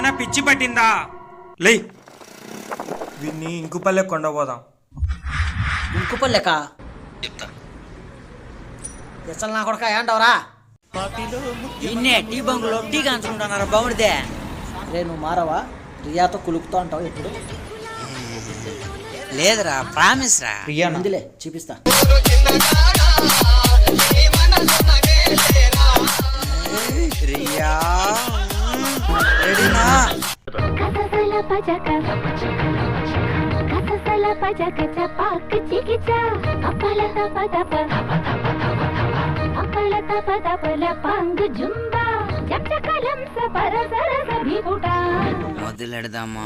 నీకేమన్నా పిచ్చి పట్టిందా? లే వీన్ని ఇంకుపల్లె కొండపోదాం. ఇంకుపల్లెక చెప్తా. అసలు నా కొడక ఏంటవరా? ఇన్నే టీ బంకులో టీ కాంచుకుంటున్నారు బాగుడితే. రే నువ్వు మారవా? రియాతో కులుకుతా అంటావు ఎప్పుడు? లేదురా, ప్రామిస్ రా. ముందులే చూపిస్తా. రియా రెడీనా? మొదలెడదామా?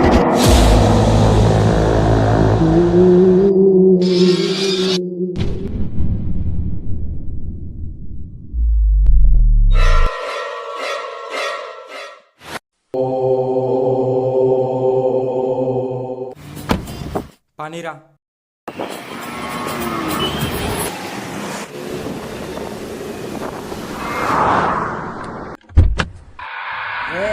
పనిరా. రే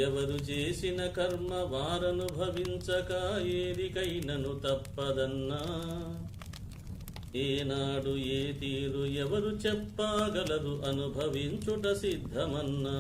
ఎవరు చేసిన కర్మ వారనుభవించక ఏదికైనను తప్పదన్నా. ఏనాడు ఏ తీరు ఎవరు చెప్పగలరు, అనుభవించుట సిద్ధమన్నా.